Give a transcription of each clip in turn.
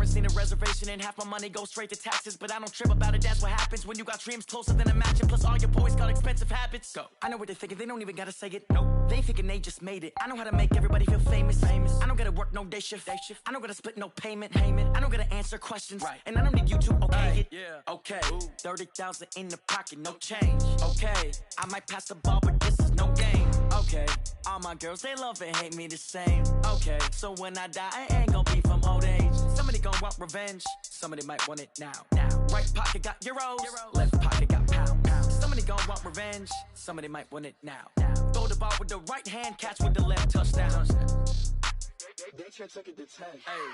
seen a reservation and half my money goes straight to taxes. But I don't trip about it, that's what happens when you got dreams closer than a match. And plus all your boys got expensive habits. Go. I know what they're thinking, they don't even gotta say it. Nope. They thinking they just made it. I know how to make everybody feel famous. I don't gotta work no day shift. I don't gotta split no payment. I don't gotta answer questions. Right. And I don't need you to okay it. Yeah. Okay. 30,000 in the pocket, no change. Okay. I might pass the ball, but this is no game. Okay. All my girls, they love and hate me the same. Okay. So when I die, I ain't gonna be from old age. Somebody gon' want revenge. Somebody might want it now. Right pocket got euros. Left pocket got pounds. Somebody gon' want revenge. Somebody might want it now. Throw the ball with the right hand, catch with the left, touchdown. They took it to 10. Hey.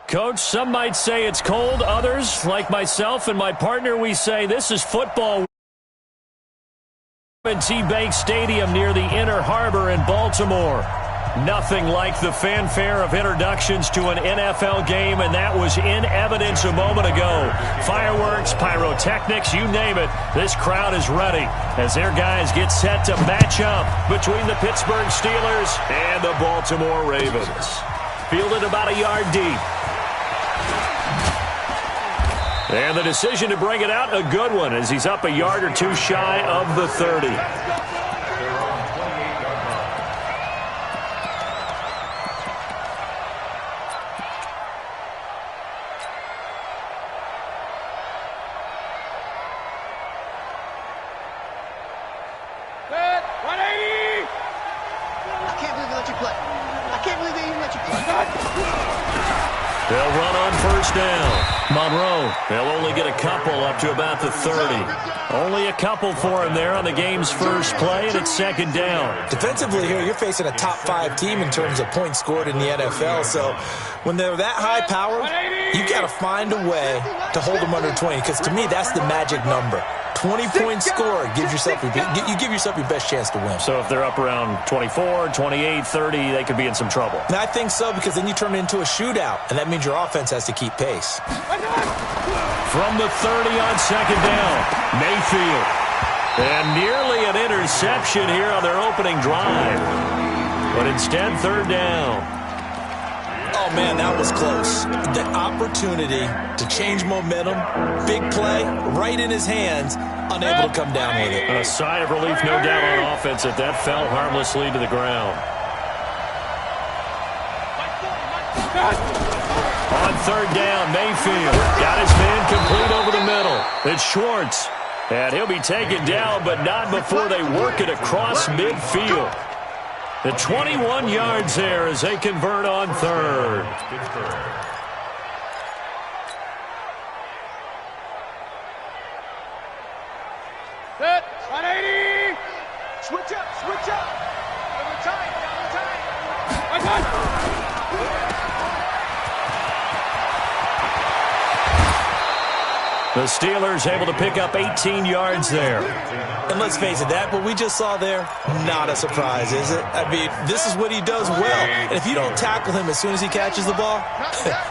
Coach, some might say it's cold. Others, like myself and my partner, we say this is football. M&T Bank Stadium near the Inner Harbor in Baltimore. Nothing like the fanfare of introductions to an NFL game, and that was in evidence a moment ago. Fireworks, pyrotechnics, you name it. This crowd is ready as their guys get set to match up between the Pittsburgh Steelers and the Baltimore Ravens. Fielded about a yard deep. And the decision to bring it out, a good one, as he's up a yard or two shy of the 30. They'll run on first down. Monroe, they'll only get a couple up to about the 30. Only a couple for him there on the game's first play, and it's second down. Defensively here, you're facing a top-5 team in terms of points scored in the NFL. So when they're that high-powered, you got to find a way to hold them under 20, because to me, that's the magic number. 20-point score gives yourself you give yourself your best chance to win. So if they're up around 24, 28, 30, they could be in some trouble. And I think so, because then you turn it into a shootout, and that means your offense has to keep pace. From the 30 on second down, Mayfield. And nearly an interception here on their opening drive. But instead, third down. Oh, man, that was close. The opportunity to change momentum, big play, right in his hands, unable to come down with it. A sigh of relief, no doubt, on offense that fell harmlessly to the ground. On third down, Mayfield got his man complete over the middle. It's Schwartz, and he'll be taken down, but not before they work it across midfield. The 21 yards there as they convert on third. Set, 180. Switch up, switch up. Double time, double time. The Steelers able to pick up 18 yards there. And let's face it, that what we just saw there, not a surprise, is it? I mean, this is what he does well. And if you don't tackle him as soon as he catches the ball,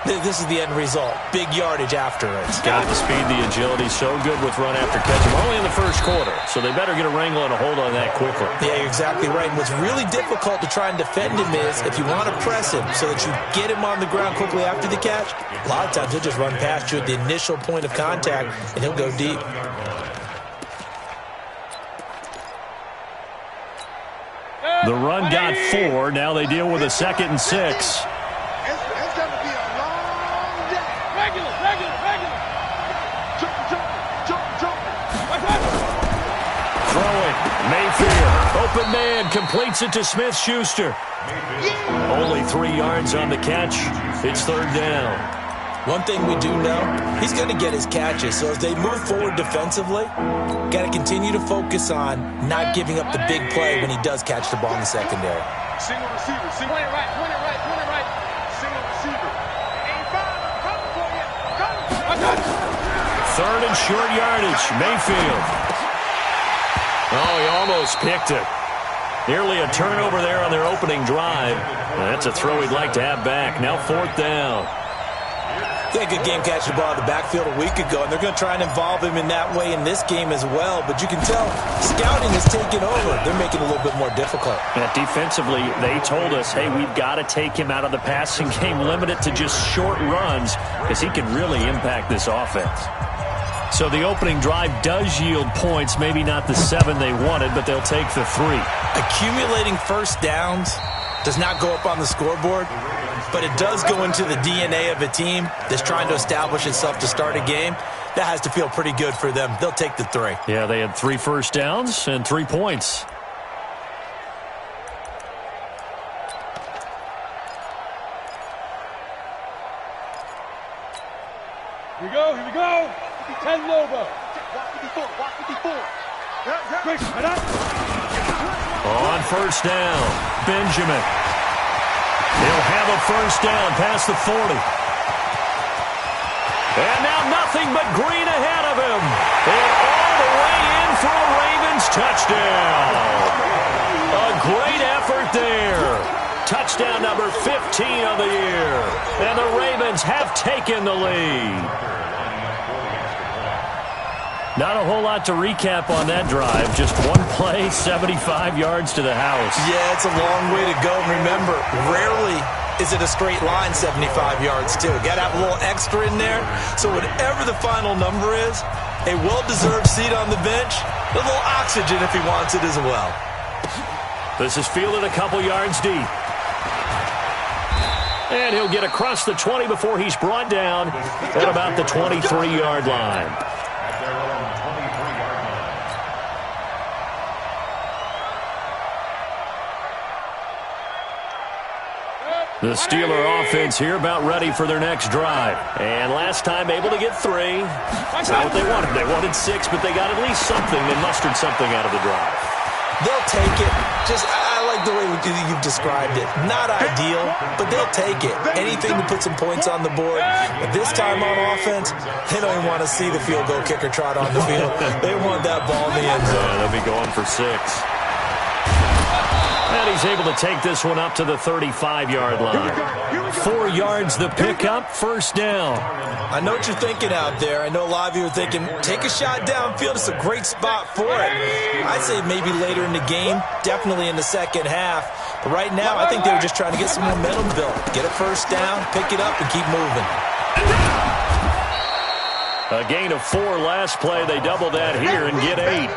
this is the end result. Big yardage after it. Got the speed, the agility, so good with run after catch. We're only in the first quarter, so they better get a wrangle and a hold on that quickly. Yeah, you're exactly right. And what's really difficult to try and defend him is if you want to press him so that you get him on the ground quickly after the catch, a lot of times he'll just run past you at the initial point of contact, and he'll go deep. The run got 4. Now they deal with a 2nd and 6. It's going to be a long day. Regular. Throwing. Mayfield. Open man. Completes it to Smith-Schuster. Only 3 yards on the catch. It's third down. One thing we do know, he's going to get his catches. So as they move forward defensively, got to continue to focus on not giving up the big play when he does catch the ball in the secondary. Single receiver. Point it right. Single receiver. Third and short yardage. Mayfield. Oh, he almost picked it. Nearly a turnover there on their opening drive. That's a throw he'd like to have back. Now 4th down. Yeah, good game catching the ball in the backfield a week ago, and they're going to try and involve him in that way in this game as well. But you can tell scouting is taking over. They're making it a little bit more difficult. Yeah, defensively, they told us, hey, we've got to take him out of the passing game, limit it to just short runs, because he can really impact this offense. So the opening drive does yield points, maybe not the 7 they wanted, but they'll take the 3. Accumulating first downs does not go up on the scoreboard, but it does go into the DNA of a team that's trying to establish itself to start a game. That has to feel pretty good for them. They'll take the 3. Yeah, they had 3 first downs and 3 points. Here we go, here we go. 10 Lobo. On first down, Benjamin. He'll have a first down past the 40. And now nothing but green ahead of him. And all the way in for a Ravens touchdown. A great effort there. Touchdown number 15 of the year. And the Ravens have taken the lead. Not a whole lot to recap on that drive. Just one play, 75 yards to the house. Yeah, it's a long way to go. Remember, rarely is it a straight line 75 yards, too. Got to have a little extra in there. So whatever the final number is, a well-deserved seat on the bench, a little oxygen if he wants it as well. This is fielded a couple yards deep. And he'll get across the 20 before he's brought down at about the 23-yard line. The Steeler offense here about ready for their next drive. And last time able to get 3. That's not what they wanted. They wanted 6, but they got at least something. They mustered something out of the drive. They'll take it. I like the way you've described it. Not ideal, but they'll take it. Anything to put some points on the board. But this time on offense, they don't even want to see the field goal kicker trot on the field. They want that ball in the end zone. They'll be going for 6. And he's able to take this one up to the 35-yard line. 4 yards the pickup, first down. I know what you're thinking out there. I know a lot of you are thinking, take a shot downfield. It's a great spot for it. I'd say maybe later in the game, definitely in the second half. But right now, I think they were just trying to get some momentum built. Get a first down, pick it up, and keep moving. A gain of 4 last play. They double that here and get 8.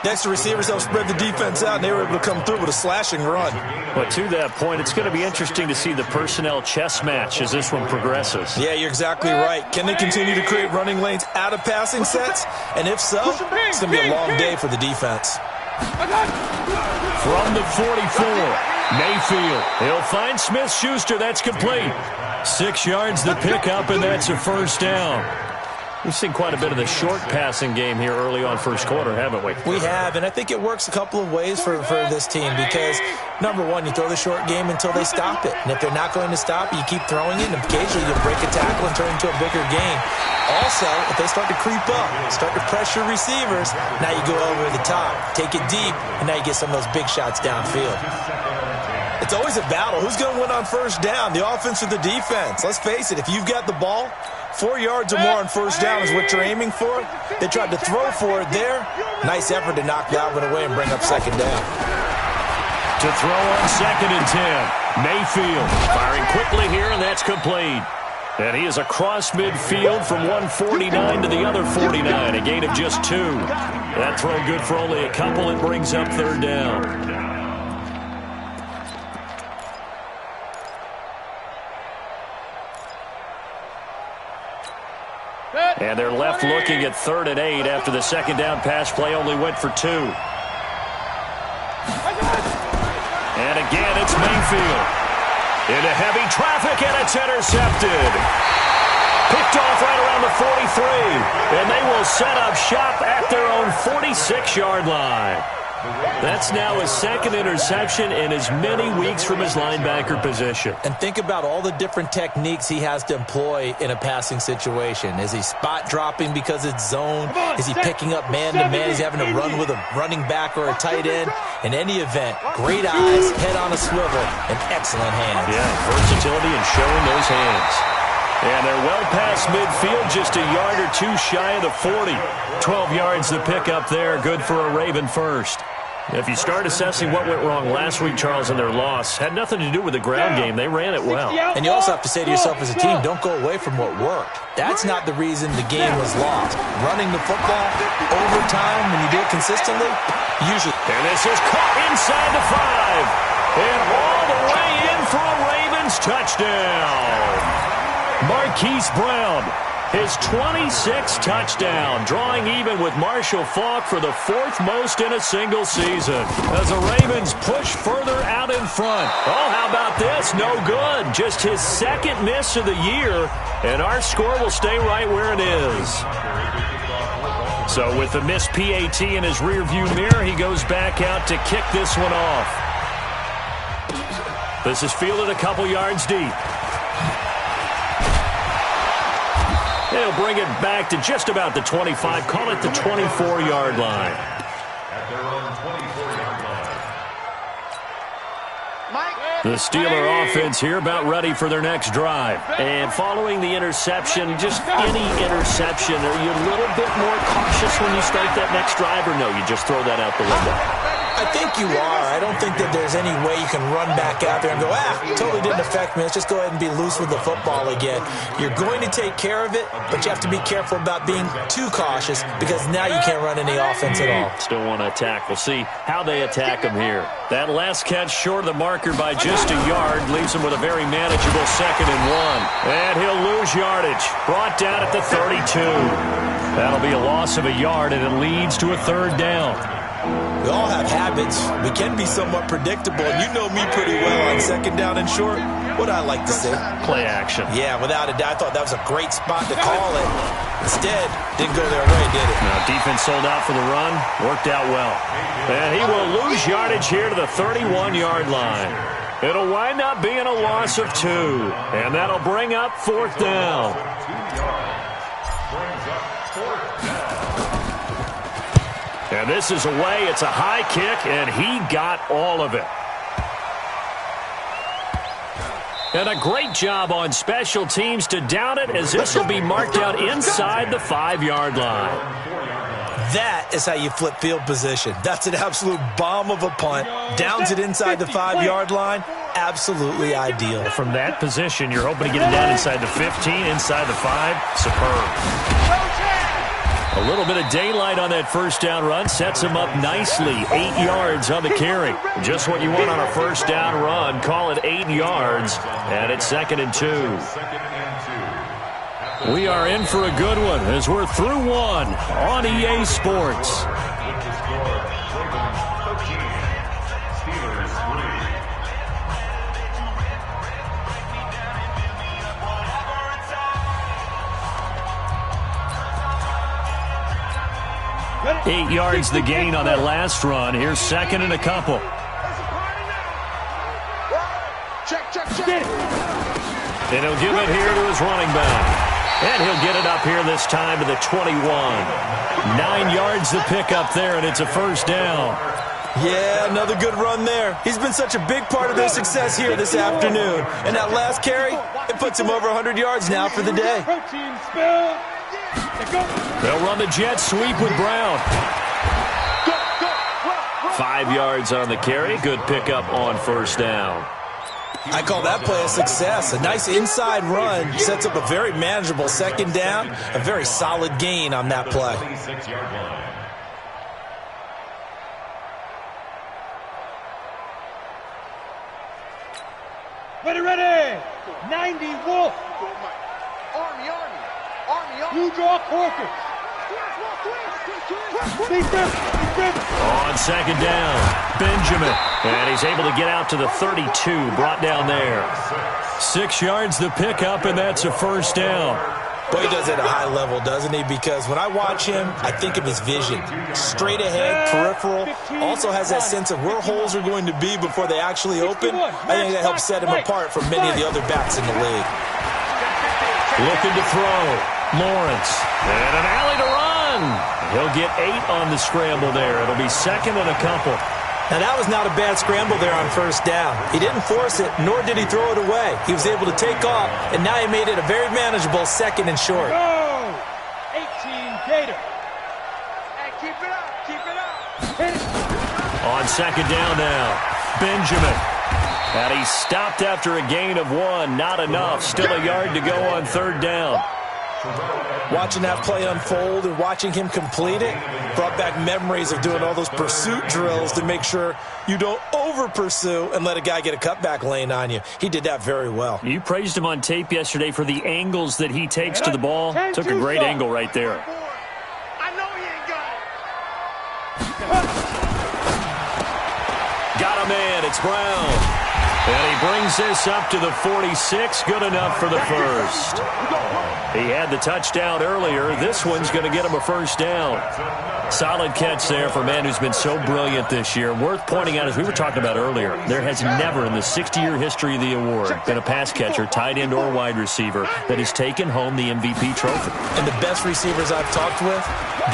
Next, the receivers helped spread the defense out, and they were able to come through with a slashing run. But to that point, it's going to be interesting to see the personnel chess match as this one progresses. Yeah, you're exactly right. Can they continue to create running lanes out of passing sets? And if so, it's going to be a long day for the defense. From the 44, Mayfield. He'll find Smith-Schuster. That's complete. 6 yards the pickup, and that's a first down. We've seen quite a bit of the short passing game here early on first quarter, haven't we? We have, and I think it works a couple of ways for this team because, number one, you throw the short game until they stop it. And if they're not going to stop it, you keep throwing it, and occasionally you'll break a tackle and turn it into a bigger game. Also, if they start to creep up, start to pressure receivers, now you go over the top, take it deep, and now you get some of those big shots downfield. It's always a battle. Who's going to win on first down, the offense or the defense? Let's face it, if you've got the ball, 4 yards or more on first down is what you're aiming for. They tried to throw for it there. Nice effort to knock that one away and bring up second down. To throw on 2nd and 10. Mayfield firing quickly here, and that's complete. And he is across midfield from 149 to the other 49, a gain of just 2. That throw good for only a couple. It brings up third down. And they're left looking at 3rd and 8 after the second down pass play only went for 2. And again, it's Mayfield. Into heavy traffic, and it's intercepted. Picked off right around the 43. And they will set up shop at their own 46-yard line. That's now his second interception in as many weeks from his linebacker position. And think about all the different techniques he has to employ in a passing situation. Is he spot dropping because it's zone? Is he picking up man-to-man? Is he having to run with a running back or a tight end? In any event, great eyes, head on a swivel, and excellent hands. Yeah, versatility and showing those hands. And they're well past midfield, just a yard or two shy of the 40. 12 yards to pick up there, good for a Raven first. If you start assessing what went wrong last week, Charles, in their loss, had nothing to do with the ground game. They ran it well. And you also have to say to yourself as a team, don't go away from what worked. That's not the reason the game was lost. Running the football over time, when you do it consistently, usually. And this is caught inside the 5. And all the way in for a Ravens touchdown. Marquise Brown, his 26th touchdown, drawing even with Marshall Faulk for the 4th most in a single season. As the Ravens push further out in front. Oh, how about this? No good. Just his second miss of the year, and our score will stay right where it is. So with the missed PAT in his rearview mirror, he goes back out to kick this one off. This is fielded a couple yards deep. They'll bring it back to just about the 25. Call it the 24-yard line. The Steeler offense here about ready for their next drive. And following the interception, just any interception, are you a little bit more cautious when you start that next drive, or no, you just throw that out the window? I think you are. I don't think that there's any way you can run back out there and go, totally didn't affect me. Let's just go ahead and be loose with the football again. You're going to take care of it, but you have to be careful about being too cautious because now you can't run any offense at all. Still want to attack. We'll see how they attack him here. That last catch short of the marker by just a yard leaves him with a very manageable 2nd and 1. And he'll lose yardage. Brought down at the 32. That'll be a loss of a yard, and it leads to a 3rd down. We all have habits. We can be somewhat predictable, and you know me pretty well on 2nd down and short. What I like to say? Play action. Yeah, without a doubt. I thought that was a great spot to call it. Instead, didn't go their way, did it? Now, defense sold out for the run. Worked out well. And he will lose yardage here to the 31-yard line. It'll wind up being a loss of 2. And that'll bring up 4th down. And this is away. It's a high kick, and he got all of it. And a great job on special teams to down it, as this will be marked out inside the 5-yard line. That is how you flip field position. That's an absolute bomb of a punt. Downs it inside the 5-yard line. Absolutely ideal. From that position, you're hoping to get it down inside the 15, inside the 5. Superb. A little bit of daylight on that 1st down run sets him up nicely. 8 yards on the carry. Just what you want on a 1st down run. Call it 8 yards, and it's 2nd and 2. We are in for a good one as we're through one on EA Sports. Eight yards the gain on that last run. Here's 2nd and a couple. And he'll give it here to his running back. And he'll get it up here this time to the 21. 9 yards to pick up there, and it's a 1st down. Yeah, another good run there. He's been such a big part of their success here this afternoon. And that last carry, it puts him over 100 yards now for the day. They'll run the jet sweep with Brown. 5 yards on the carry. Good pickup on 1st down. I call that play a success. A nice inside run sets up a very manageable 2nd down. A very solid gain on that play. Ready. 90 Wolf. Army. You draw Corker. On 2nd down, Benjamin. And he's able to get out to the 32, brought down there. 6 yards the pickup, and that's a 1st down. Boy, he does it at a high level, doesn't he? Because when I watch him, I think of his vision. Straight ahead, peripheral. Also has that sense of where holes are going to be before they actually open. I think that helps set him apart from many of the other backs in the league. Looking to throw. Lawrence. And an alley to run. He'll get 8 on the scramble there. It'll be second and a couple. Now, that was not a bad scramble there on first down. He didn't force it, nor did he throw it away. He was able to take off, and now he made it a very manageable second and short. Go! 18 Gator. Hey, keep it up. Keep it up. Hit it. On second down now, Benjamin. And he stopped after a gain of 1. Not enough. Still a yard to go on third down. Watching that play unfold and watching him complete it brought back memories of doing all those pursuit drills to make sure you don't over-pursue and let a guy get a cutback lane on you. He did that very well. You praised him on tape yesterday for the angles that he takes to the ball. Took a great angle right there. I know he ain't got it. Got a man. It's Brown. And he brings this up to the 46. Good enough for the first. He had the touchdown earlier. This one's going to get him a first down. Solid catch there for a man who's been so brilliant this year. Worth pointing out, as we were talking about earlier, there has never in the 60-year history of the award been a pass catcher, tight end, or wide receiver that has taken home the MVP trophy. And the best receivers I've talked with,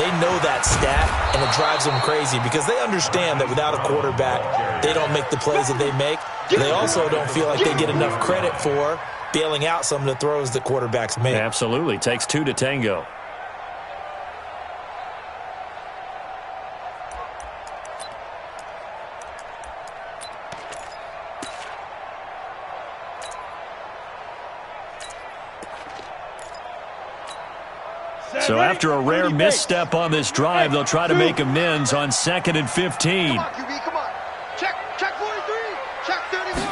they know that stat, and it drives them crazy because they understand that without a quarterback, they don't make the plays that they make. They also don't feel like they get enough credit for bailing out some of the throws that quarterbacks make. Absolutely. Takes 2 to tango. So after a rare misstep on this drive, they'll try to make amends on 2nd and 15. Come on, QB, come on. Check 43. Check 31.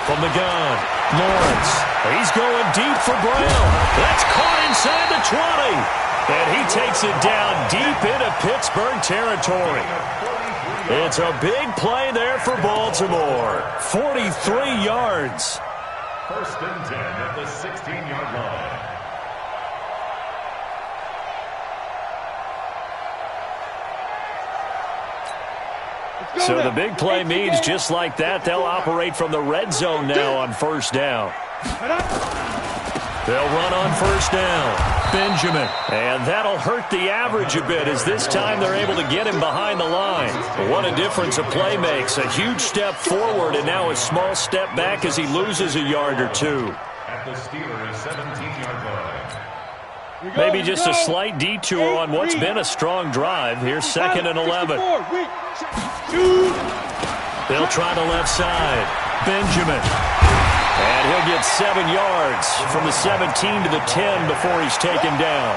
From the gun, Lawrence. He's going deep for Brown. That's caught inside the 20. And he takes it down deep into Pittsburgh territory. It's a big play there for Baltimore. 43 yards. First and 10 at the 16-yard line. So the big play means just like that, they'll operate from the red zone now on first down. They'll run on first down. Benjamin. And that'll hurt the average a bit as this time they're able to get him behind the line. What a difference a play makes. A huge step forward and now a small step back as he loses a yard or two. At the Steelers' 17-yard line. Maybe just a slight detour on what's been a strong drive. Here's 2nd and 11. They'll try the left side. Benjamin. And he'll get 7 yards from the 17 to the 10 before he's taken down.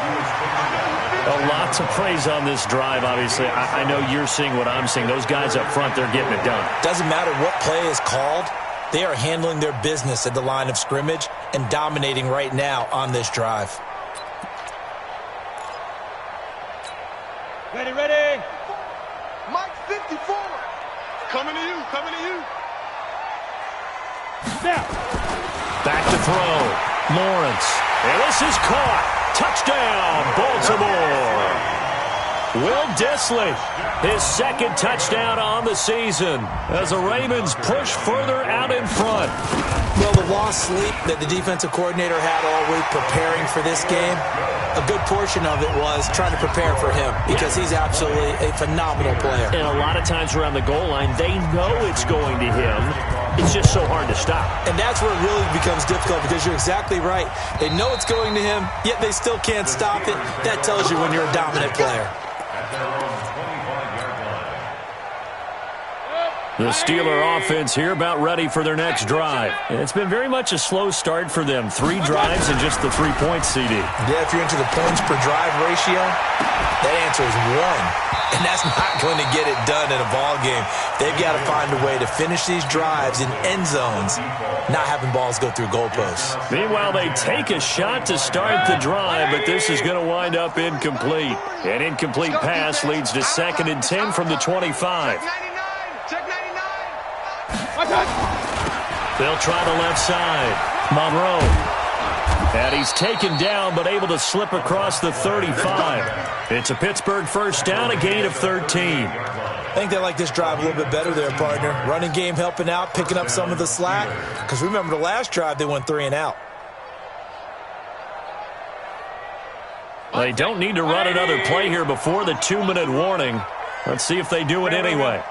Lots of praise on this drive, obviously. I know you're seeing what I'm seeing. Those guys up front, they're getting it done. Doesn't matter what play is called. They are handling their business at the line of scrimmage and dominating right now on this drive. Ready. Mike 54. Coming to you. Now. Back to throw. Lawrence. And this is caught. Touchdown, Baltimore. Will Dissly, his 2nd touchdown on the season as the Ravens push further out in front. Well, the lost sleep that the defensive coordinator had all week preparing for this game, a good portion of it was trying to prepare for him because he's absolutely a phenomenal player. And a lot of times around the goal line, they know it's going to him. It's just so hard to stop. And that's where it really becomes difficult because you're exactly right. They know it's going to him, yet they still can't stop it. That tells you when you're a dominant player. The Steeler offense here about ready for their next drive. It's been very much a slow start for them. 3 drives and just the 3 points, CD. Yeah, if you're into the points per drive ratio, that answer is 1. And that's not going to get it done in a ball game. They've got to find a way to finish these drives in end zones, not having balls go through goalposts. Meanwhile, they take a shot to start the drive, but this is going to wind up incomplete. An incomplete pass leads to 2nd and 10 from the 25. They'll try the left side. Monroe. And he's taken down but able to slip across the 35. It's a Pittsburgh first down, a gain of 13. I think they like this drive a little bit better there, partner. Running game helping out, picking up some of the slack. Because remember the last drive, they went 3 and out. They don't need to run another play here before the 2-minute warning. Let's see if they do it anyway.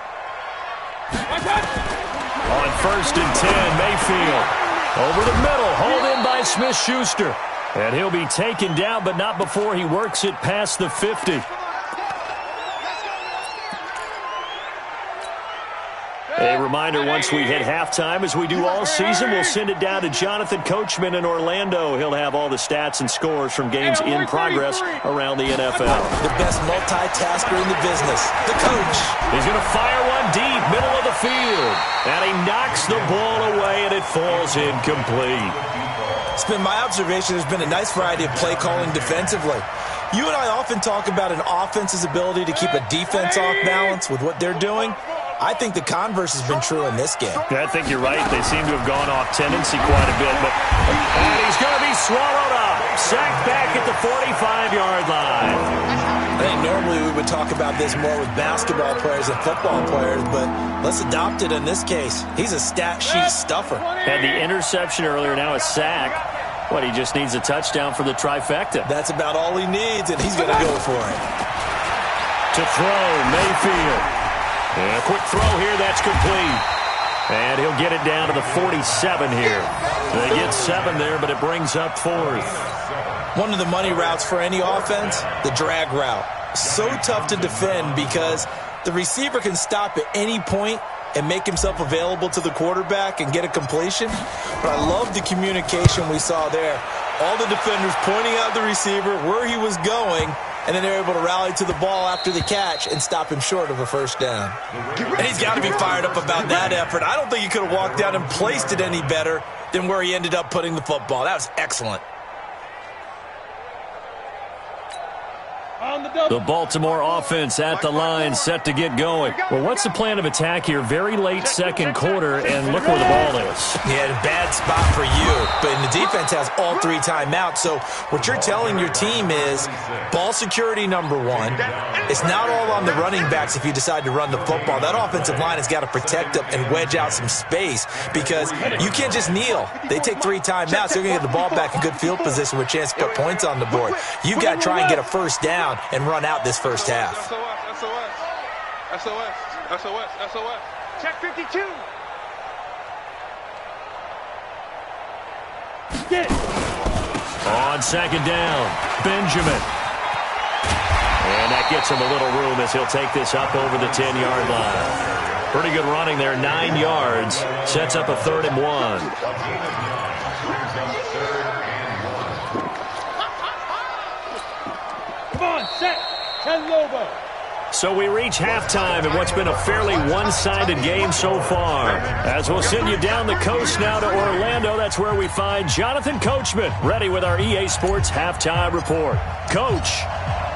On 1st and 10, Mayfield. Over the middle, hauled in by Smith-Schuster. And he'll be taken down, but not before he works it past the 50. A reminder, once we hit halftime, as we do all season, we'll send it down to Jonathan Coachman in Orlando. He'll have all the stats and scores from games in progress around the NFL. The best multitasker in the business, the coach. He's going to fire one deep, middle of the field. And he knocks the ball away, and it falls incomplete. It's been my observation there's been a nice variety of play calling defensively. You and I often talk about an offense's ability to keep a defense off balance with what they're doing. I think the converse has been true in this game. Yeah, I think you're right. They seem to have gone off tendency quite a bit. And he's going to be swallowed up. Sacked back at the 45-yard line. I think normally we would talk about this more with basketball players and football players, but let's adopt it in this case. He's a stat sheet stuffer. Had the interception earlier, now a sack. What, he just needs a touchdown for the trifecta. That's about all he needs, and he's going to go for it. To throw, Mayfield. And a quick throw here, that's complete. And he'll get it down to the 47 here. They get 7 there, but it brings up 4th. One of the money routes for any offense, the drag route. So tough to defend because the receiver can stop at any point and make himself available to the quarterback and get a completion. But I love the communication we saw there. All the defenders pointing out the receiver, where he was going, and then they're able to rally to the ball after the catch and stop him short of a first down. And he's got to be fired up about that effort. I don't think he could have walked down and placed it any better than where he ended up putting the football. That was excellent. The Baltimore offense at the line, set to get going. Well, what's the plan of attack here? Very late second quarter, and look where the ball is. Yeah, bad spot for you. But the defense has all 3 timeouts. So what you're telling your team is ball security number 1. It's not all on the running backs if you decide to run the football. That offensive line has got to protect them and wedge out some space because you can't just kneel. They take 3 timeouts. They're going to get the ball back in good field position with a chance to put points on the board. You've got to try and get a first down and run out this first half. SOS. Check 52. On second down, Benjamin. And that gets him a little room as he'll take this up over the 10-yard line. Pretty good running there, 9 yards. Sets up a 3rd and 1. Set. 10 Lobo. So we reach halftime in what's been a fairly one-sided game so far. As we'll send you down the coast now to Orlando, that's where we find Jonathan Coachman, ready with our EA Sports Halftime Report. Coach,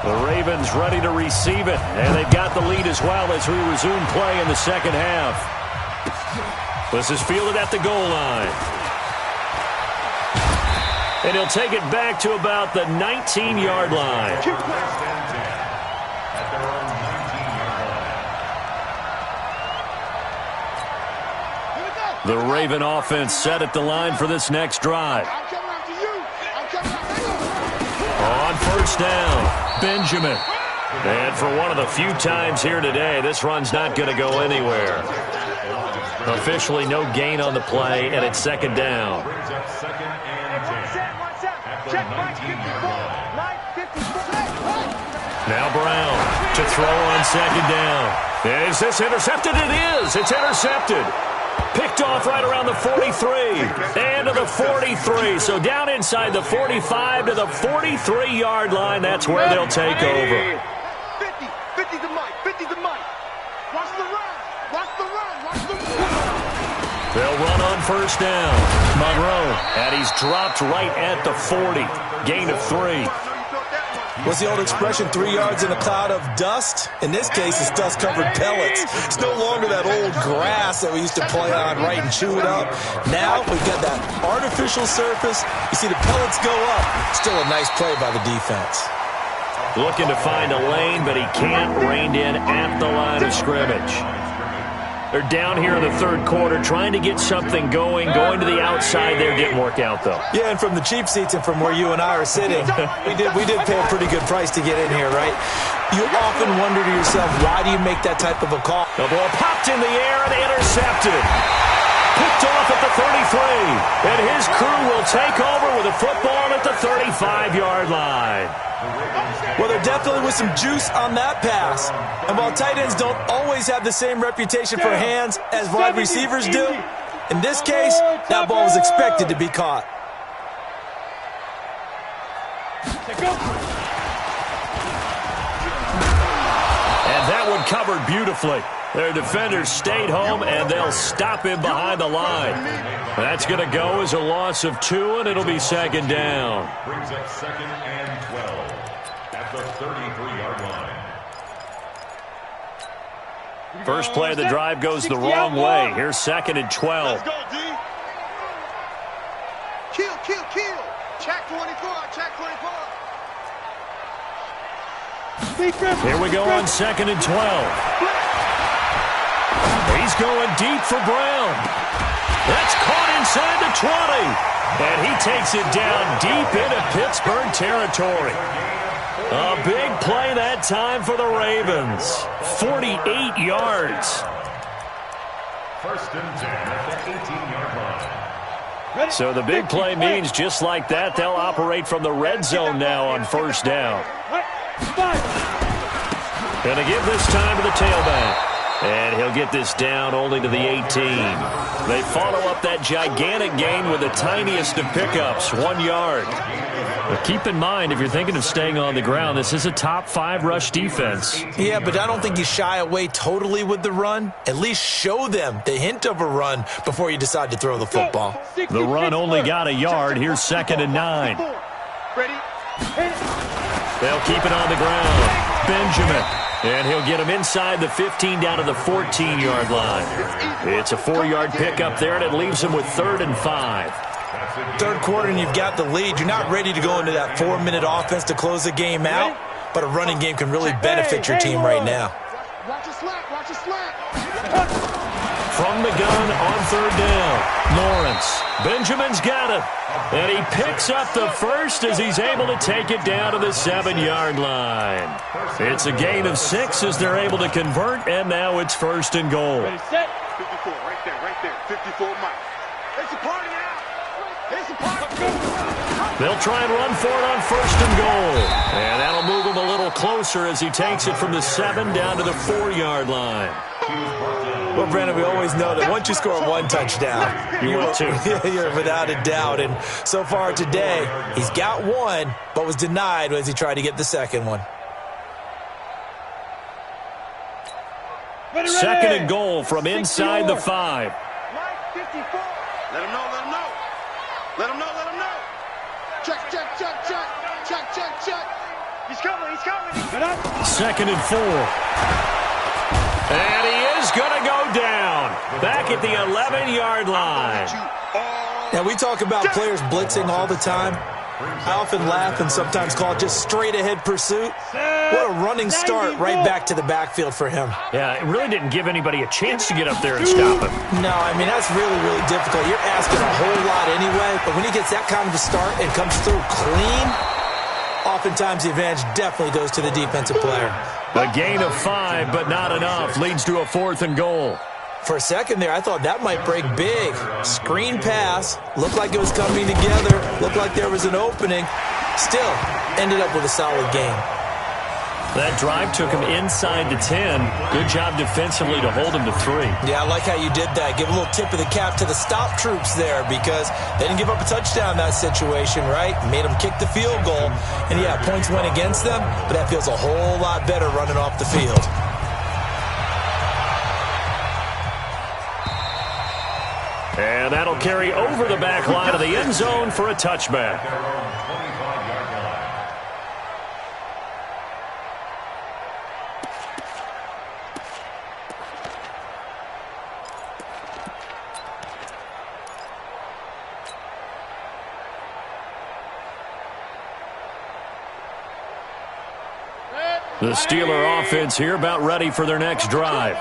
the Ravens ready to receive it, and they've got the lead as well as we resume play in the second half. This is fielded at the goal line. And he'll take it back to about the 19-yard line. The Raven offense set at the line for this next drive. On first down, Benjamin. And for one of the few times here today, this run's not going to go anywhere. Officially no gain on the play, and it's second down. Now Brown to throw on second down. Is this intercepted? It is. It's intercepted. Picked off right around the 43 and to the 43. So down inside the 45 to the 43-yard line. That's where they'll take over. 50 to Mike. 50 to Mike. Watch the run. Watch the run. Watch the run. They'll run on first down. Monroe, and he's dropped right at the 40. Gain of 3. What's the old expression, 3 yards in a cloud of dust? In this case, it's dust-covered pellets. It's no longer that old grass that we used to play on, right, and chew it up. Now we've got that artificial surface. You see the pellets go up. Still a nice play by the defense. Looking to find a lane, but he can't rein in at the line of scrimmage. They're down here in the third quarter, trying to get something going. Going to the outside there didn't work out, though. Yeah, and from the cheap seats and from where you and I are sitting, we did pay a pretty good price to get in here, right? You often wonder to yourself, why do you make that type of a call? The ball popped in the air and intercepted. Picked off at the 33. And his crew will take over with a football at the 35-yard line. Well, there definitely was some juice on that pass. And while tight ends don't always have the same reputation for hands as wide receivers do, in this case, that ball was expected to be caught. And that one covered beautifully. Their defenders stayed home, and they'll stop him behind the line. That's going to go as a loss of 2, and it'll be second down. Brings up second and 12 at the 33-yard line. First play of the drive goes the wrong way. Here's second and 12. Let's go, D. Kill, kill, kill. Check 24, check 24. Here we go on second and 12. He's going deep for Brown. That's caught inside the 20. And he takes it down deep into Pittsburgh territory. A big play that time for the Ravens. 48 yards. First and 10 at the 18-yard line. So the big play means just like that, they'll operate from the red zone now on first down. Going to give this time to the tailback. And he'll get this down only to the 18. They follow up that gigantic gain with the tiniest of pickups, 1 yard. But keep in mind, if you're thinking of staying on the ground, this is a top 5 rush defense. Yeah, but I don't think you shy away totally with the run. At least show them the hint of a run before you decide to throw the football. The run only got a yard. Here's second and 9. Ready? They'll keep it on the ground. Benjamin. And he'll get him inside the 15 down to the 14-yard line. It's a 4-yard pickup there, and it leaves him with 3rd and 5. Third quarter, and you've got the lead. You're not ready to go into that 4-minute offense to close the game out, but a running game can really benefit your team right now. Watch your slack, watch your slack. From the gun on 3rd down, Lawrence. Benjamin's got it. And he picks up the first as he's able to take it down to the 7-yard line. It's a gain of 6 as they're able to convert, and now it's 1st and goal. 54, right there. 54, Mike. It's a party now. It's a party. They'll try and run for it on 1st and goal. And that'll move him a little closer as he takes it from the 7 down to the 4-yard line. Well, Brandon, we always know that once you score 1 touchdown, You want 2. You're without a doubt. And so far today, he's got 1, but was denied as he tried to get the second one. Second and goal from inside the 5. Mike, 54. Let him know. Check. He's coming. Second and 4. And he is going to go down. Back at the 11-yard line. Now, we talk about players blitzing all the time. I often laugh and sometimes call it just straight-ahead pursuit. What a running start right back to the backfield for him. Yeah, it really didn't give anybody a chance to get up there and stop him. No, I mean, that's really, really difficult. You're asking a whole lot anyway, but when he gets that kind of a start and comes through clean, oftentimes the advantage definitely goes to the defensive player. A gain of 5, but not enough. Leads to a 4th and goal. For a second there, I thought that might break big. Screen pass. Looked like it was coming together. Looked like there was an opening. Still, ended up with a solid game. That drive took him inside the 10. Good job defensively to hold him to 3. Yeah, I like how you did that. Give a little tip of the cap to the stop troops there because they didn't give up a touchdown in that situation, right? Made them kick the field goal. And, yeah, points went against them, but that feels a whole lot better running off the field. And that'll carry over the back line of the end zone for a touchback. The Steeler offense here about ready for their next drive.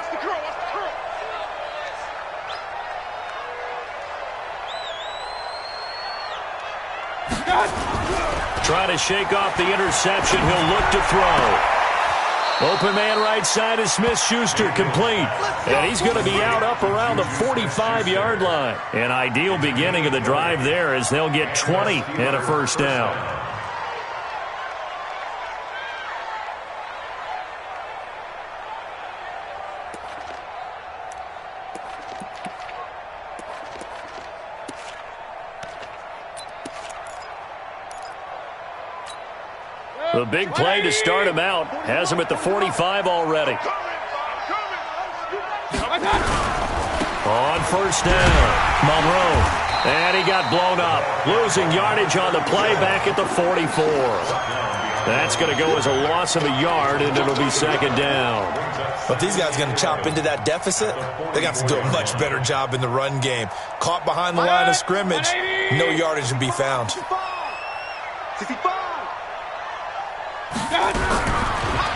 Try to shake off the interception. He'll look to throw. Open man right side is Smith-Schuster, complete. And he's going to be up around the 45-yard line. An ideal beginning of the drive there as they'll get 20 and a first down. The big play to start him out has him at the 45 already. On first down, Monroe. And he got blown up. Losing yardage on the play back at the 44. That's going to go as a loss of a yard, and it'll be second down. But these guys are going to chop into that deficit. They got to do a much better job in the run game. Caught behind the line of scrimmage, no yardage to be found. 65.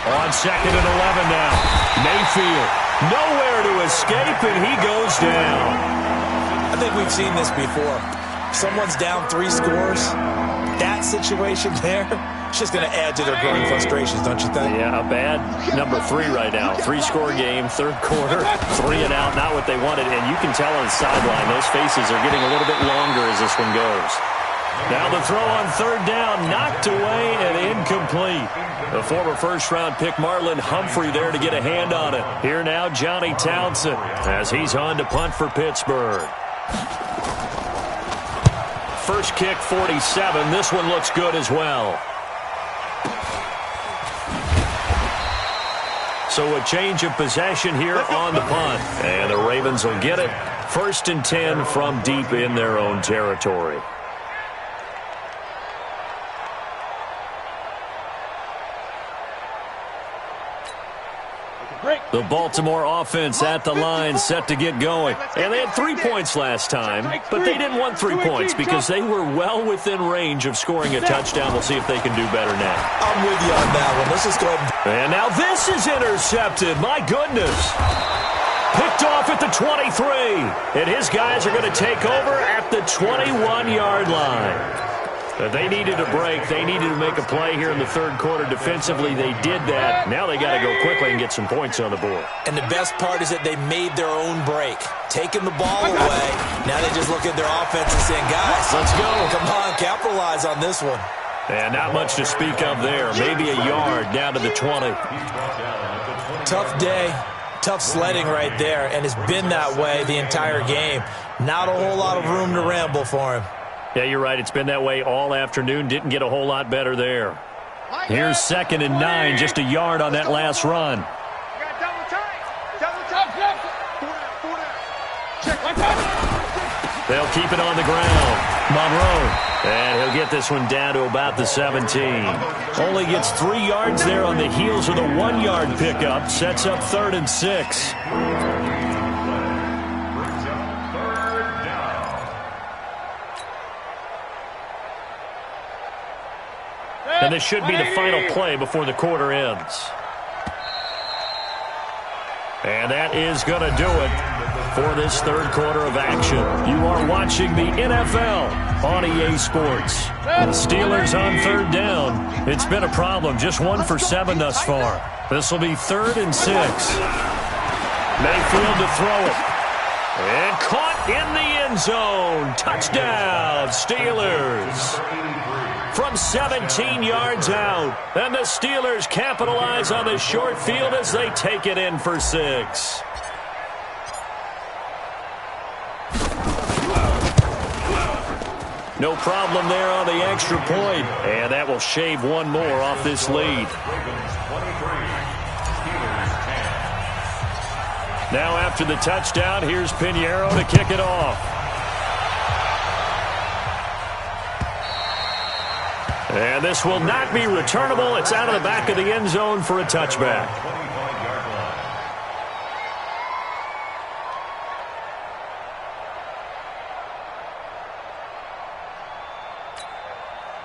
On second and 11 now. Mayfield nowhere to escape, and he goes down. I think we've seen this before. Someone's down 3 scores. That situation there, it's just going to add to their growing frustrations, don't you think? Yeah, a bad number 3 right now. 3-score game, third quarter, 3 and out, not what they wanted. And you can tell on the sideline, those faces are getting a little bit longer as this one goes. Now the throw on third down, knocked away and incomplete. The former first-round pick Marlon Humphrey there to get a hand on it. Here now Johnny Townsend as he's on to punt for Pittsburgh. First kick 47. This one looks good as well. So a change of possession here on the punt. And the Ravens will get it. 1st and 10 from deep in their own territory. The Baltimore offense at the line set to get going. And they had 3 points last time, but they didn't want 3 points because they were well within range of scoring a touchdown. We'll see if they can do better now. I'm with you on that one. Let's just go ahead. And now this is intercepted. My goodness. Picked off at the 23. And his guys are going to take over at the 21-yard line. But they needed a break. They needed to make a play here in the third quarter. Defensively, they did that. Now they got to go quickly and get some points on the board. And the best part is that they made their own break. Taking the ball away. Now they just look at their offense and saying, guys, let's go. Come on, capitalize on this one. And not much to speak of there. Maybe a yard down to the 20. Tough day. Tough sledding right there. And it's been that way the entire game. Not a whole lot of room to ramble for him. Yeah, you're right. It's been that way all afternoon. Didn't get a whole lot better there. Here's 2nd and 9, just a yard on that last run. They'll keep it on the ground. Monroe. And he'll get this one down to about the 17. Only gets 3 yards there on the heels of the 1-yard pickup. Sets up 3rd and 6. And this should be the final play before the quarter ends. And that is going to do it for this third quarter of action. You are watching the NFL on EA Sports. Steelers on third down. It's been a problem. Just 1 for 7 thus far. This will be 3rd and 6. Mayfield to throw it. And caught in the end zone. Touchdown, Steelers. From 17 yards out. And the Steelers capitalize on the short field as they take it in for 6. No problem there on the extra point. And that will shave 1 more off this lead. Now after the touchdown, here's Pinheiro to kick it off. And this will not be returnable. It's out of the back of the end zone for a touchback.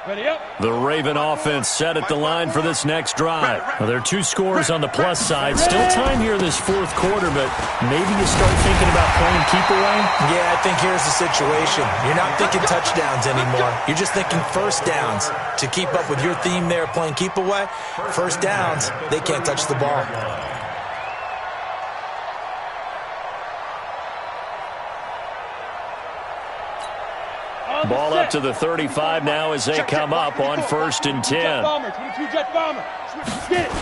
Ready up. The Raven offense set at the line for this next drive. Well, there are 2 scores on the plus side. Still time here in this fourth quarter, but maybe you start thinking about playing keep away? Yeah, I think here's the situation. You're not thinking touchdowns anymore. You're just thinking first downs. To keep up with your theme there, playing keep away, first downs, they can't touch the ball. Ball up to the 35 now as they come up on 1st and 10. Bomber, 22 jet bomber. Get it.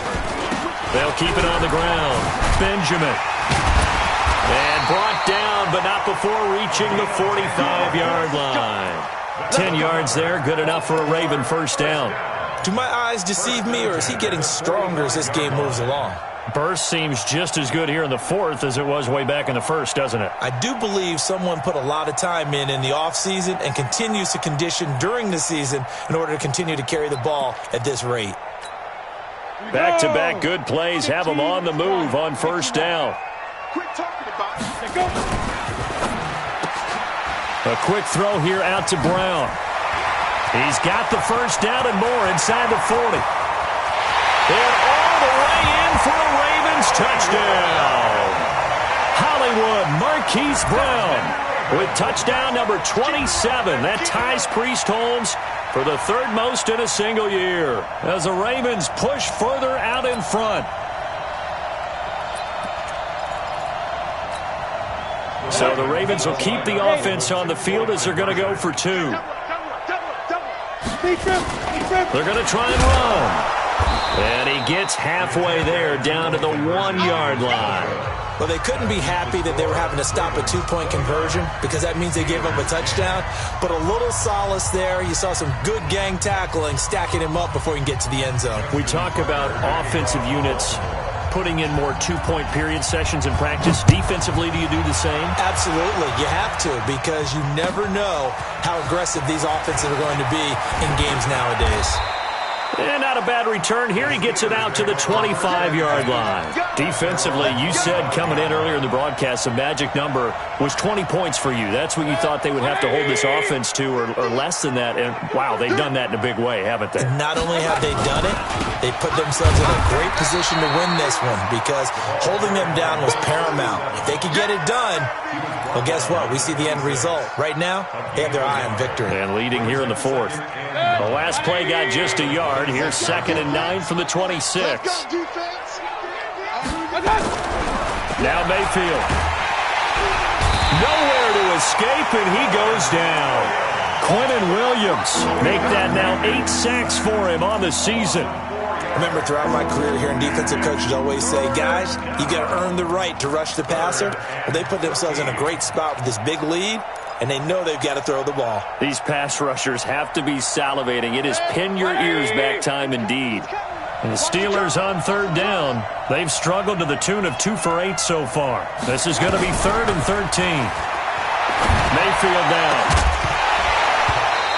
They'll keep it on the ground. Benjamin. And brought down, but not before reaching the 45-yard line. 10 yards there, good enough for a Raven first down. Do my eyes deceive me, or is he getting stronger as this game moves along? Burst seems just as good here in the fourth as it was way back in the first, doesn't it? I do believe someone put a lot of time in the offseason and continues to condition during the season in order to continue to carry the ball at this rate. Back-to-back good plays have them on the move on first down. Quit talking about it. A quick throw here out to Brown. He's got the first down and more inside the 40. And all the way in for a Ravens touchdown. Hollywood Marquise Brown with touchdown number 27. That ties Priest Holmes for the 3rd most in a single year as the Ravens push further out in front. So the Ravens will keep the offense on the field as they're going to go for 2. They're going to try and run. And he gets halfway there, down to the 1-yard line. Well, they couldn't be happy that they were having to stop a 2-point conversion because that means they gave up a touchdown. But a little solace there. You saw some good gang tackling, stacking him up before he can get to the end zone. We talk about offensive units putting in more 2-point period sessions in practice. Defensively, do you do the same? Absolutely. You have to, because you never know how aggressive these offenses are going to be in games nowadays. And not a bad return here. He gets it out to the 25-yard line. Defensively, you said coming in earlier in the broadcast, the magic number was 20 points for you. That's what you thought they would have to hold this offense to, or less than that. And, wow, they've done that in a big way, haven't they? And not only have they done it, they put themselves in a great position to win this one because holding them down was paramount. If they could get it done, well, guess what? We see the end result. Right now, they have their eye on victory. And leading here in the fourth. The last play got just a yard. Here's 2nd and 9 from the 26. Now Mayfield. Nowhere to escape, and he goes down. Quentin Williams make that now 8 sacks for him on the season. Remember, throughout my career here in defensive coaches always say, guys, you got to earn the right to rush the passer. Well, they put themselves in a great spot with this big lead, and they know they've got to throw the ball. These pass rushers have to be salivating. It is pin your ears back time indeed. And the Steelers on 3rd down. They've struggled to the tune of 2 for 8 so far. This is going to be 3rd and 13. Mayfield down.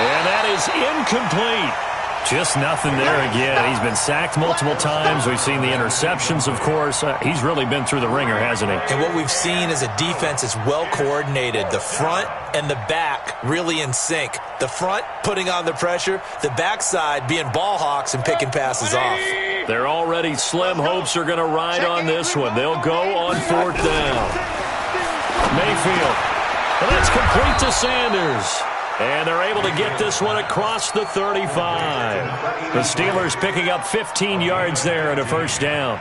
And that is incomplete. Just nothing there again. He's been sacked multiple times. We've seen the interceptions, of course. He's really been through the ringer, hasn't he? And what we've seen is a defense that's well coordinated. The front and the back really in sync. The front putting on the pressure. The backside being ball hawks and picking passes off. They're already slim hopes are going to ride on this one. They'll go on 4th down. Mayfield. Well, that's complete to Sanders. And they're able to get this one across the 35. The Steelers picking up 15 yards there and a first down.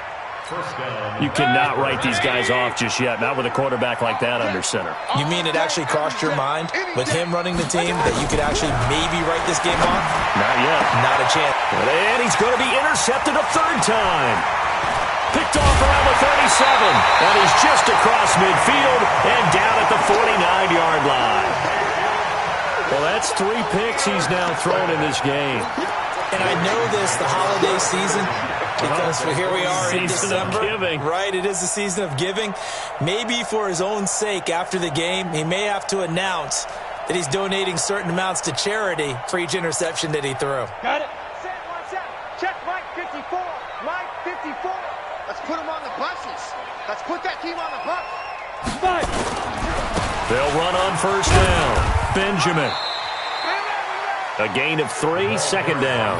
You cannot write these guys off just yet, not with a quarterback like that under center. You mean it actually crossed your mind with him running the team that you could actually maybe write this game off? Not yet. Not a chance. And he's going to be intercepted a 3rd time. Picked off around the 37. And he's just across midfield and down at the 49-yard line. Well, that's 3 picks he's now thrown in this game. And I know this, the holiday season, because here we are in December. Right, it is the season of giving. Maybe for his own sake, after the game, he may have to announce that he's donating certain amounts to charity for each interception that he threw. Got it. Check Mike 54. Mike 54. Let's put him on the buses. Let's put that team on the bus. 5. They'll run on 1st down. Benjamin. A gain of 3, second down.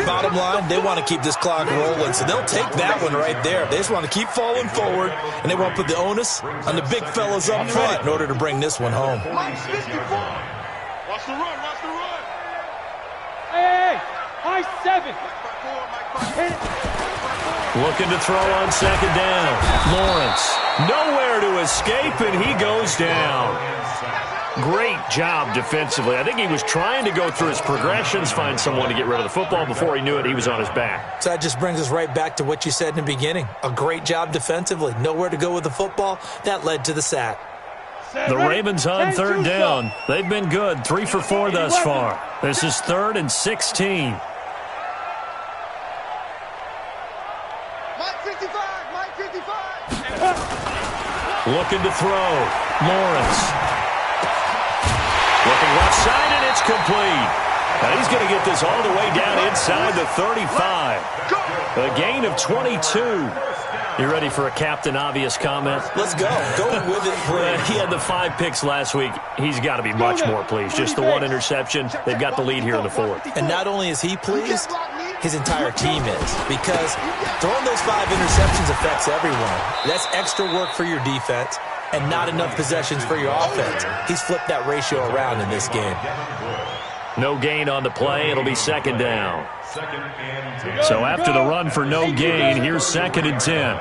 Bottom line, they want to keep this clock rolling, so they'll take that one right there. They just want to keep falling forward, and they want to put the onus on the big fellas up front in order to bring this one home. Watch the run, watch the run. Hey, high 7. Looking to throw on second down. Lawrence, nowhere to escape, and he goes down. Great job defensively. I think he was trying to go through his progressions, find someone to get rid of the football. Before he knew it, he was on his back. So that just brings us right back to what you said in the beginning. A great job defensively. Nowhere to go with the football. That led to the sack. The Ravens on third down. They've been good. 3 for 4 thus far. This is 3rd and 16. Mike 55, Mike 55. Looking to throw. Lawrence. Looking left side, and it's complete. Now he's going to get this all the way down inside the 35. A gain of 22. You ready for a Captain Obvious comment? Let's go. Go with it, please. He had the 5 picks last week. He's got to be much more pleased. Just the 1 interception. They've got the lead here in the 4th. And not only is he pleased, his entire team is. Because throwing those 5 interceptions affects everyone. That's extra work for your defense and not enough possessions for your offense. He's flipped that ratio around in this game. No gain on the play. It'll be second down. So after the run for no gain, here's 2nd and 10.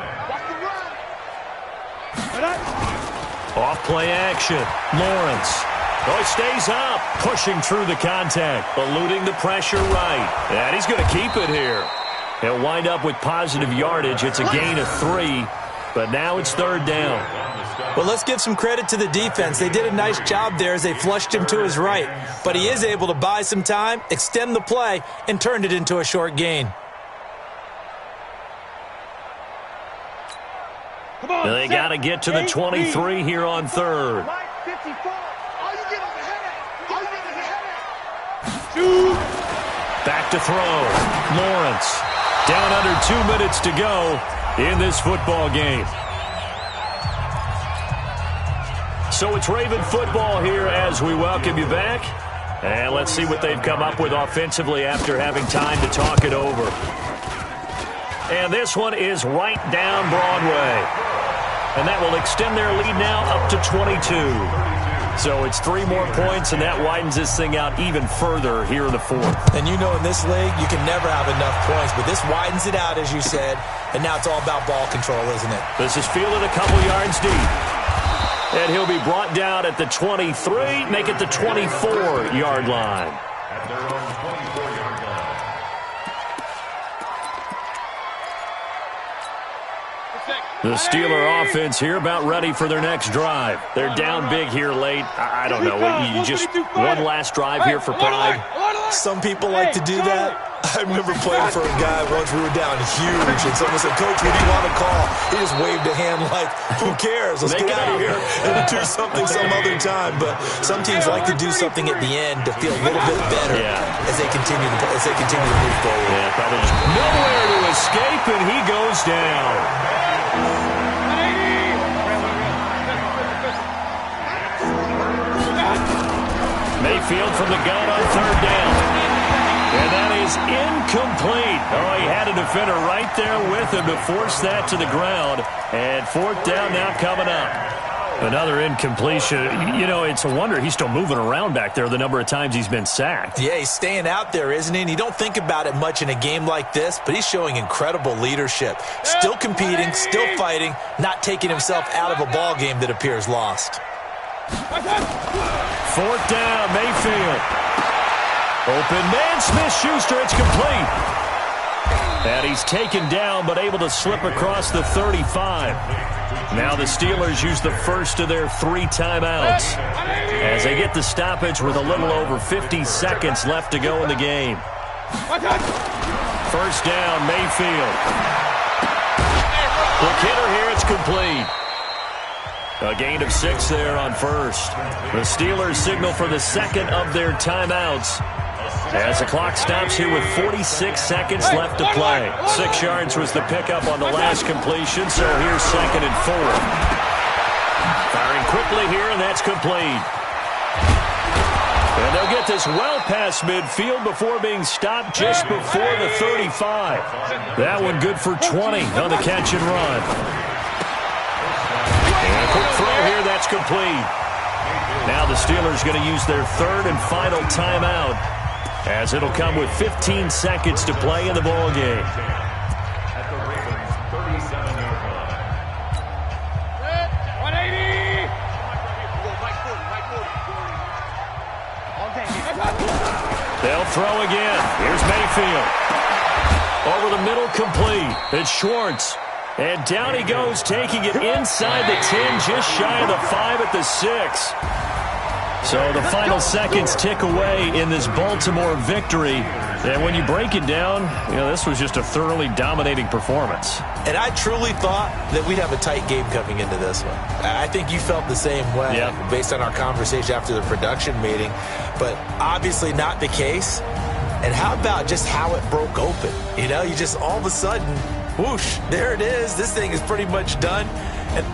Off play action. Lawrence. Oh, he stays up, pushing through the contact, eluding the pressure right. And he's going to keep it here. He'll wind up with positive yardage. It's a gain of 3, but now it's 3rd down. Well, let's give some credit to the defense. They did a nice job there as they flushed him to his right. But he is able to buy some time, extend the play, and turned it into a short gain. They got to get to the 23 here on 3rd. Mike 54. All you get is a headache. All you get is a headache. Back to throw. Lawrence. Down under 2 minutes to go in this football game. So it's Raven football here as we welcome you back. And let's see what they've come up with offensively after having time to talk it over. And this one is right down Broadway. And that will extend their lead now up to 22. So it's 3 more points, and that widens this thing out even further here in the 4th. And you know in this league, you can never have enough points, but this widens it out, as you said, and now it's all about ball control, isn't it? This is fielded a couple yards deep. And he'll be brought down at the 23, make it the 24-yard line. At their own 24-yard line. The Steeler offense here about ready for their next drive. They're down big here late. I don't know. You just one last drive here for pride. Some people like to do that. I remember playing for a guy once. We were down huge, and someone said, "Coach, what do you want to call?" He just waved a hand like, "Who cares? Let's get out of here and do something some other time." But some teams like to do something at the end to feel a little bit better as they continue to move forward. Yeah, probably just nowhere to escape, and he goes down. Mayfield from the gun on 3rd down. And that is incomplete. Oh, he had a defender right there with him to force that to the ground. And 4th down now coming up. Another incompletion. You know, it's a wonder he's still moving around back there the number of times he's been sacked. Yeah, he's staying out there, isn't he? And you don't think about it much in a game like this, but he's showing incredible leadership. Still competing, still fighting, not taking himself out of a ball game that appears lost. 4th down, Mayfield. Open man, Smith-Schuster, it's complete. And he's taken down, but able to slip across the 35. Now the Steelers use the first of their 3 timeouts as they get the stoppage with a little over 50 seconds left to go in the game. 1st down, Mayfield. Quick hitter here, it's complete. A gain of 6 there on 1st. The Steelers signal for the 2nd of their timeouts as the clock stops here with 46 seconds left to play. 6 yards was the pickup on the last completion, so here's 2nd and 4. Firing quickly here, and that's complete. And they'll get this well past midfield before being stopped just before the 35. That one good for 20 on the catch and run. And a quick throw here, that's complete. Now the Steelers going to use their third and final timeout, as it'll come with 15 seconds to play in the ball game. At the Ravens' 37-yard line. 180! They'll throw again. Here's Mayfield. Over the middle, complete. It's Schwartz. And down he goes, taking it inside the 10, just shy of the 5 at the 6. So the final seconds tick away in this Baltimore victory. And when you break it down, this was just a thoroughly dominating performance. And I truly thought that we'd have a tight game coming into this one. I think you felt the same way based on our conversation after the production meeting. But obviously not the case. And how about just how it broke open? You just all of a sudden, whoosh, there it is. This thing is pretty much done. And